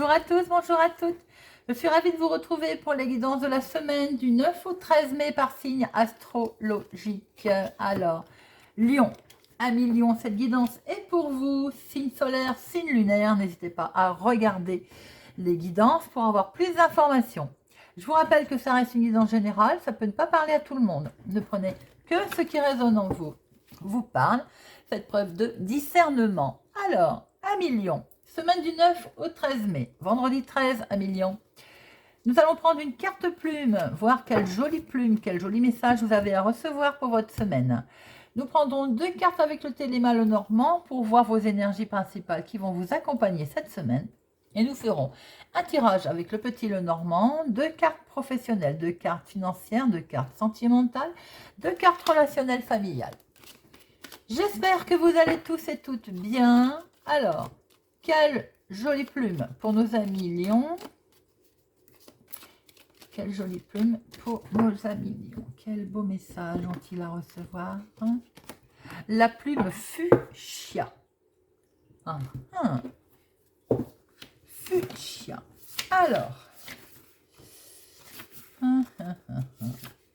Bonjour à tous, bonjour à toutes. Je suis ravie de vous retrouver pour les guidances de la semaine du 9 au 13 mai par signe astrologique. Alors, Lion, amis Lion, cette guidance est pour vous. Signe solaire, signe lunaire, n'hésitez pas à regarder les guidances pour avoir plus d'informations. Je vous rappelle que ça reste une guidance générale, ça peut ne pas parler à tout le monde. Ne prenez que ce qui résonne en vous, vous parle. Faites preuve de discernement. Alors, amis Lion, semaine du 9 au 13 mai, vendredi 13 à Lion. Nous allons prendre une carte plume, voir quelle jolie plume, quel joli message vous avez à recevoir pour votre semaine. Nous prendrons 2 cartes avec le téléma Lenormand pour voir vos énergies principales qui vont vous accompagner cette semaine. Et nous ferons un tirage avec le petit Lenormand, 2 cartes professionnelles, 2 cartes financières, 2 cartes sentimentales, 2 cartes relationnelles familiales. J'espère que vous allez tous et toutes bien. Alors, quelle jolie plume pour nos amis Lions. Quelle jolie plume pour nos amis Lions. Quel beau message ont-ils à recevoir, hein? La plume fuchsia. Fuchsia. Alors.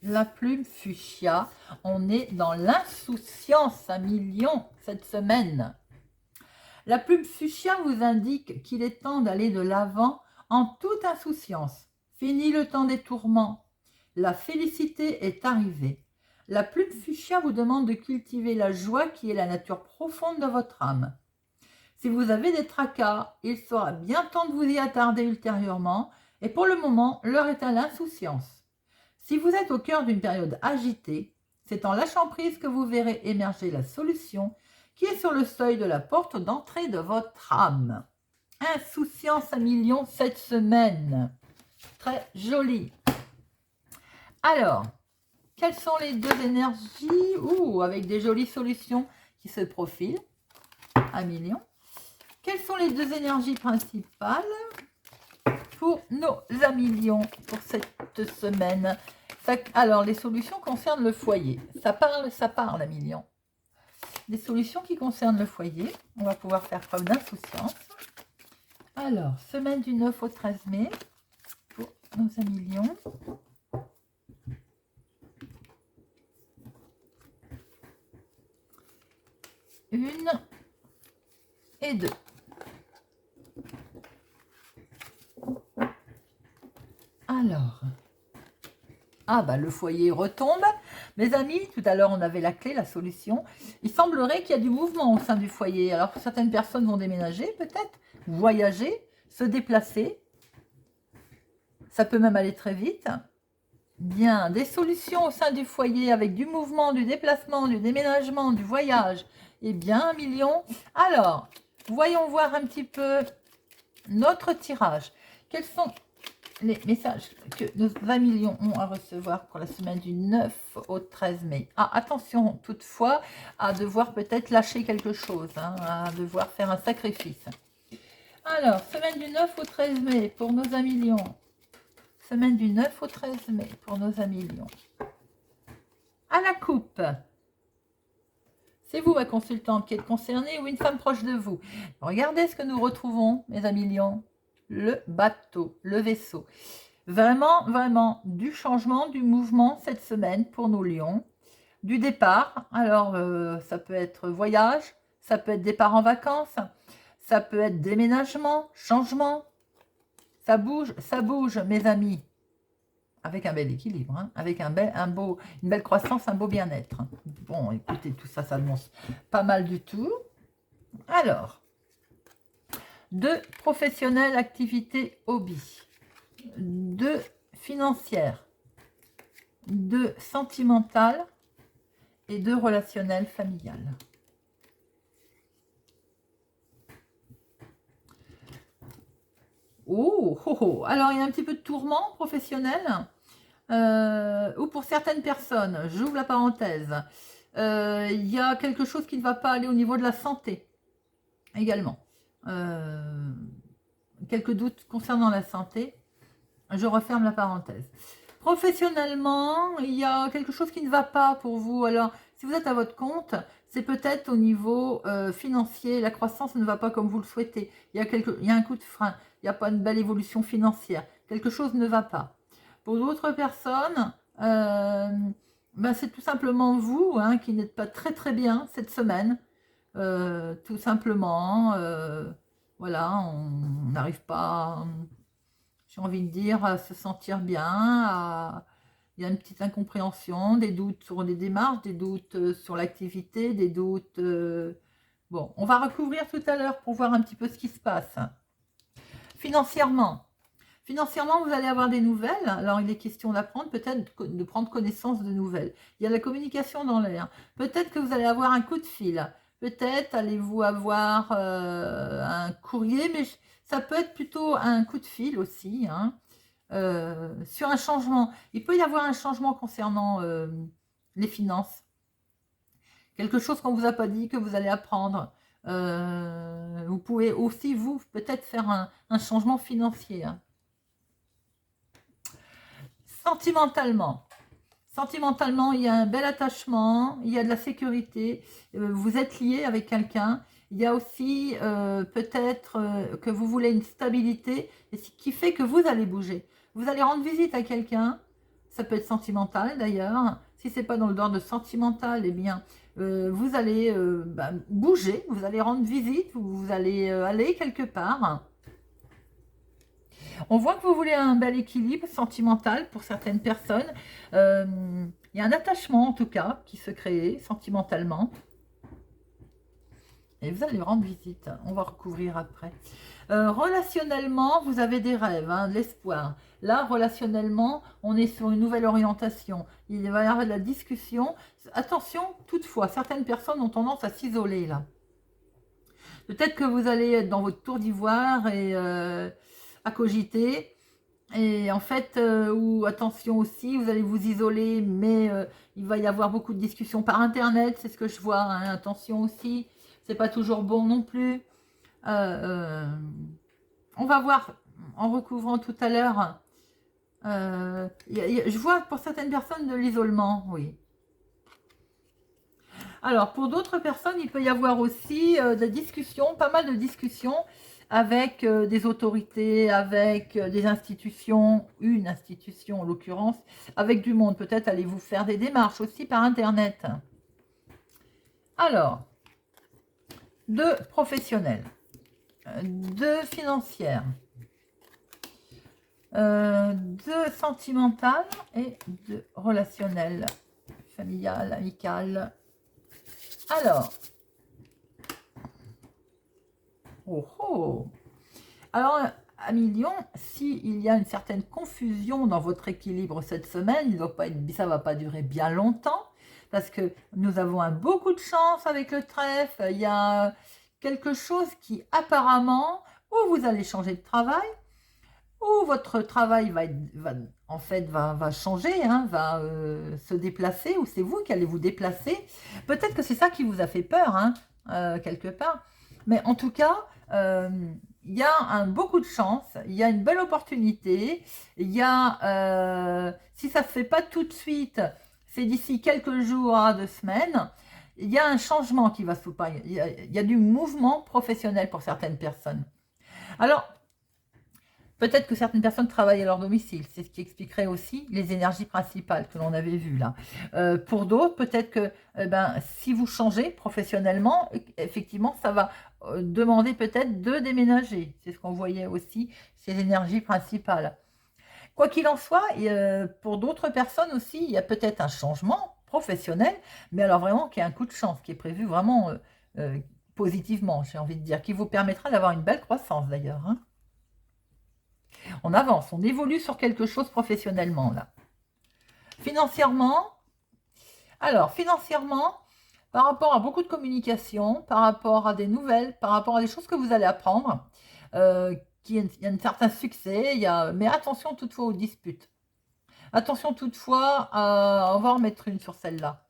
La plume fuchsia. On est dans l'insouciance à Lions cette semaine. La plume fuchsia vous indique qu'il est temps d'aller de l'avant en toute insouciance. Fini le temps des tourments. La félicité est arrivée. La plume fuchsia vous demande de cultiver la joie qui est la nature profonde de votre âme. Si vous avez des tracas, il sera bien temps de vous y attarder ultérieurement et pour le moment, l'heure est à l'insouciance. Si vous êtes au cœur d'une période agitée, c'est en lâchant prise que vous verrez émerger la solution qui est sur le seuil de la porte d'entrée de votre âme. Insouciance à Lions cette semaine. Très joli. Alors, quelles sont les 2 énergies? Avec des jolies solutions qui se profilent à Lions. Quelles sont les 2 énergies principales pour nos amis Lions pour cette semaine? Alors, les solutions concernent le foyer. Ça parle, amis Lions. Les solutions qui concernent le foyer, on va pouvoir faire preuve d'insouciance. Alors, semaine du 9 au 13 mai, pour nos amis Lions. Une et 2. Alors, le foyer retombe. Mes amis, tout à l'heure, on avait la clé, la solution. Il semblerait qu'il y a du mouvement au sein du foyer. Alors, certaines personnes vont déménager, peut-être, voyager, se déplacer. Ça peut même aller très vite. Bien, des solutions au sein du foyer avec du mouvement, du déplacement, du déménagement, du voyage. Eh bien, Lions. Alors, voyons voir un petit peu notre tirage. Quels sont les messages que nos amis Lions ont à recevoir pour la semaine du 9 au 13 mai. Attention toutefois à devoir peut-être lâcher quelque chose, à devoir faire un sacrifice. Alors, semaine du 9 au 13 mai pour nos amis Lions. Semaine du 9 au 13 mai pour nos amis Lions. À la coupe. C'est vous, ma consultante, qui êtes concernée ou une femme proche de vous. Regardez ce que nous retrouvons, mes amis Lions. Le bateau, le vaisseau. Vraiment, vraiment, du changement, du mouvement cette semaine pour nos Lions. Du départ, alors ça peut être voyage, ça peut être départ en vacances, ça peut être déménagement, changement. Ça bouge, mes amis. Avec un bel équilibre, avec une belle croissance, un beau bien-être. Bon, écoutez, tout ça, ça annonce pas mal du tout. Alors, 2 professionnelles, activités, hobby. 2 financières. 2 sentimentales. Et 2 relationnelles, familiales. Alors il y a un petit peu de tourment professionnel. Ou pour certaines personnes, j'ouvre la parenthèse, il y a quelque chose qui ne va pas aller au niveau de la santé également. Quelques doutes concernant la santé, je referme la parenthèse. Professionnellement, il y a quelque chose qui ne va pas pour vous. Alors, si vous êtes à votre compte, c'est peut-être au niveau financier, la croissance ne va pas comme vous le souhaitez. Il y a un coup de frein, il n'y a pas une belle évolution financière. Quelque chose ne va pas. Pour d'autres personnes, ben c'est tout simplement vous hein, qui n'êtes pas très très bien cette semaine. Tout simplement, voilà, on n'arrive pas, j'ai envie de dire, à se sentir bien. Il y a une petite incompréhension, des doutes sur les démarches, des doutes sur l'activité, des doutes... Bon, on va recouvrir tout à l'heure pour voir un petit peu ce qui se passe. Financièrement. Financièrement, vous allez avoir des nouvelles. Alors, il est question d'apprendre, peut-être de prendre connaissance de nouvelles. Il y a la communication dans l'air. Peut-être que vous allez avoir un coup de fil. Peut-être allez-vous avoir un courrier, mais ça peut être plutôt un coup de fil aussi, hein, sur un changement. Il peut y avoir un changement concernant les finances. Quelque chose qu'on ne vous a pas dit, que vous allez apprendre. Vous pouvez aussi, vous, peut-être faire un changement financier. Hein. Sentimentalement. Sentimentalement, il y a un bel attachement, il y a de la sécurité, vous êtes lié avec quelqu'un. Il y a aussi peut-être que vous voulez une stabilité, et ce qui fait que vous allez bouger. Vous allez rendre visite à quelqu'un, ça peut être sentimental d'ailleurs. Si ce n'est pas dans le ordre de sentimental, eh bien, vous allez bouger, vous allez rendre visite, vous allez aller quelque part. On voit que vous voulez un bel équilibre sentimental pour certaines personnes. Il y a un attachement en tout cas qui se crée sentimentalement. Et vous allez rendre visite. On va recouvrir après. Relationnellement, vous avez des rêves, hein, de l'espoir. Là, relationnellement, on est sur une nouvelle orientation. Il va y avoir de la discussion. Attention, toutefois, certaines personnes ont tendance à s'isoler là. Peut-être que vous allez être dans votre tour d'ivoire et à cogiter. Et en fait, ou attention aussi, vous allez vous isoler, mais il va y avoir beaucoup de discussions par Internet, c'est ce que je vois, hein, attention aussi, c'est pas toujours bon non plus. On va voir, en recouvrant tout à l'heure, je vois pour certaines personnes de l'isolement, oui. Alors, pour d'autres personnes, il peut y avoir aussi des discussions, pas mal de discussions, avec des autorités, avec des institutions, une institution en l'occurrence, avec du monde. Peut-être allez-vous faire des démarches aussi par Internet. Alors, deux professionnels, deux financières, deux sentimentales et deux relationnelles, familiales, amicales. Alors, alors, amis Lion, s'il y a une certaine confusion dans votre équilibre cette semaine, ça ne va pas durer bien longtemps, parce que nous avons un beau coup de chance avec le trèfle. Il y a quelque chose qui apparemment, ou vous allez changer de travail, ou votre travail va changer, hein, va se déplacer, ou c'est vous qui allez vous déplacer. Peut-être que c'est ça qui vous a fait peur, hein, quelque part. Mais en tout cas, il y a beaucoup de chance, il y a une belle opportunité. Il y a, si ça ne se fait pas tout de suite, c'est d'ici quelques jours à 2 semaines, il y a un changement qui va s'opérer. Il y a du mouvement professionnel pour certaines personnes. Alors, peut-être que certaines personnes travaillent à leur domicile, c'est ce qui expliquerait aussi les énergies principales que l'on avait vues là. Pour d'autres, peut-être que si vous changez professionnellement, effectivement, ça va demander peut-être de déménager. C'est ce qu'on voyait aussi, ces énergies principales. Quoi qu'il en soit, pour d'autres personnes aussi, il y a peut-être un changement professionnel, mais alors vraiment qui a un coup de chance, qui est prévu vraiment positivement, j'ai envie de dire, qui vous permettra d'avoir une belle croissance d'ailleurs, hein. On avance, on évolue sur quelque chose professionnellement là. Financièrement, alors financièrement, par rapport à beaucoup de communication, par rapport à des nouvelles, par rapport à des choses que vous allez apprendre, il y a un certain succès, mais attention toutefois aux disputes. Attention toutefois, on va en mettre une sur celle-là.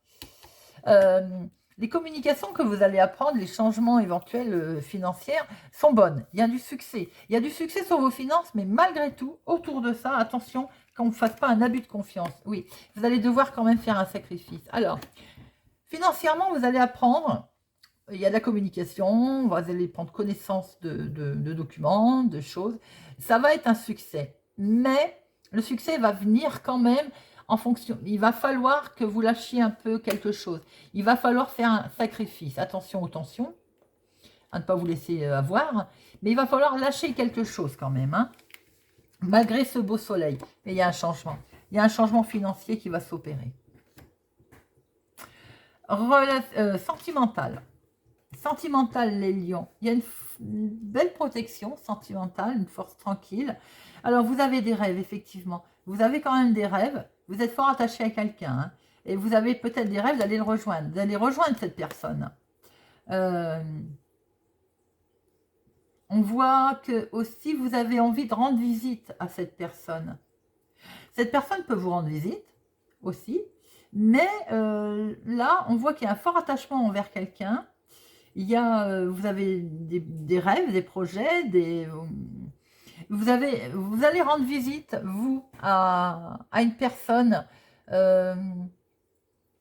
Les communications que vous allez apprendre, les changements éventuels financiers sont bonnes. Il y a du succès. Il y a du succès sur vos finances, mais malgré tout, autour de ça, attention qu'on ne fasse pas un abus de confiance. Oui, vous allez devoir quand même faire un sacrifice. Alors, financièrement, vous allez apprendre, il y a de la communication, vous allez prendre connaissance de documents, de choses. Ça va être un succès, mais le succès va venir quand même en fonction. Il va falloir que vous lâchiez un peu quelque chose. Il va falloir faire un sacrifice. Attention aux tensions, à ne pas vous laisser avoir, mais il va falloir lâcher quelque chose quand même, hein, malgré ce beau soleil. Mais il y a un changement. Il y a un changement financier qui va s'opérer. Sentimental. Sentimental, les lions. Il y a une belle protection sentimentale, une force tranquille. Alors, vous avez des rêves, effectivement. Vous avez quand même des rêves. Vous êtes fort attaché à quelqu'un. Hein, et vous avez peut-être des rêves d'aller le rejoindre, d'aller rejoindre cette personne. On voit que aussi vous avez envie de rendre visite à cette personne. Cette personne peut vous rendre visite aussi. Mais là, on voit qu'il y a un fort attachement envers quelqu'un. Il y a, vous avez des rêves, des projets, vous allez rendre visite, vous, à une personne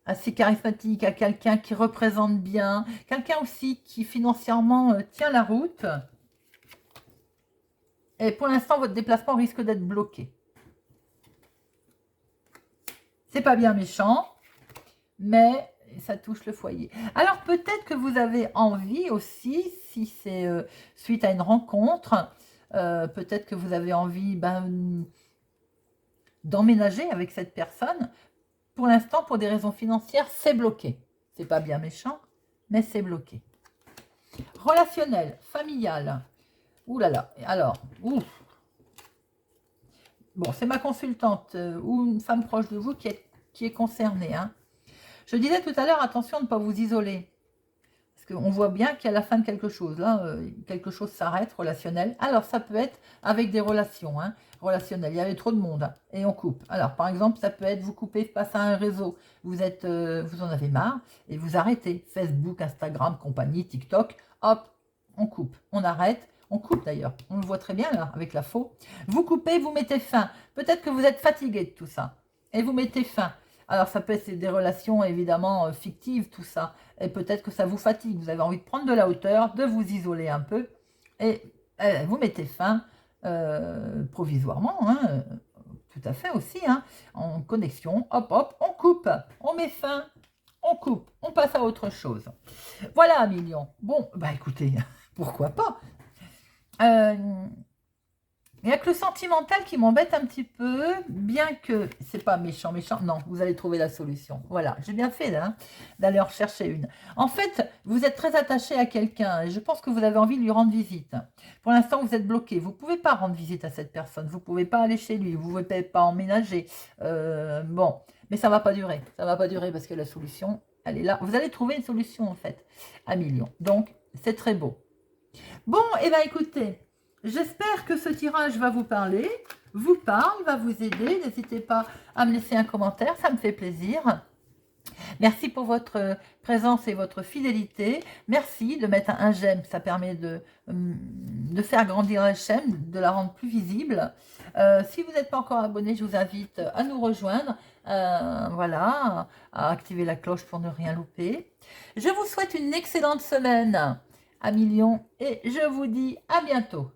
assez charismatique, à quelqu'un qui représente bien, quelqu'un aussi qui financièrement tient la route. Et pour l'instant, votre déplacement risque d'être bloqué. C'est pas bien méchant, mais ça touche le foyer. Alors peut-être que vous avez envie aussi, si c'est suite à une rencontre, peut-être que vous avez envie d'emménager avec cette personne. Pour l'instant, pour des raisons financières, c'est bloqué. C'est pas bien méchant, mais c'est bloqué. Relationnel, familial. Ouh là là, alors, ouf. Bon, c'est ma consultante ou une femme proche de vous qui est concernée, hein. Je disais tout à l'heure, attention de ne pas vous isoler. Parce qu'on voit bien qu'il y a la fin de quelque chose. Là, quelque chose s'arrête, relationnel. Alors, ça peut être avec des relations, hein, relationnelles. Il y avait trop de monde, hein, et on coupe. Alors, par exemple, ça peut être vous coupez face à un réseau. Vous en avez marre et vous arrêtez. Facebook, Instagram, compagnie, TikTok. Hop, on coupe. On arrête. On coupe d'ailleurs. On le voit très bien là, avec la faux. Vous coupez, vous mettez fin. Peut-être que vous êtes fatigué de tout ça. Et vous mettez fin. Alors, ça peut être des relations, évidemment, fictives, tout ça. Et peut-être que ça vous fatigue. Vous avez envie de prendre de la hauteur, de vous isoler un peu. Et vous mettez fin provisoirement, hein, tout à fait aussi, hein, en connexion. Hop, hop, on coupe. On met fin. On coupe. On passe à autre chose. Voilà, Million. Bon, bah écoutez, pourquoi pas. Il n'y a que le sentimental qui m'embête un petit peu, bien que c'est pas méchant, non, vous allez trouver la solution. Voilà, j'ai bien fait là, d'aller en rechercher une. En fait, vous êtes très attaché à quelqu'un et je pense que vous avez envie de lui rendre visite. Pour l'instant, vous êtes bloqué. Vous ne pouvez pas rendre visite à cette personne. Vous ne pouvez pas aller chez lui. Vous ne pouvez pas emménager. Bon, mais ça ne va pas durer. Ça ne va pas durer parce que la solution, elle est là. Vous allez trouver une solution en fait, à Million. Donc, c'est très beau. Bon, et bien écoutez, j'espère que ce tirage va vous parler, vous parle, va vous aider. N'hésitez pas à me laisser un commentaire, ça me fait plaisir. Merci pour votre présence et votre fidélité. Merci de mettre un j'aime, ça permet de faire grandir la chaîne, de la rendre plus visible. Si vous n'êtes pas encore abonné, je vous invite à nous rejoindre. Voilà, à activer la cloche pour ne rien louper. Je vous souhaite une excellente semaine à Million et je vous dis à bientôt.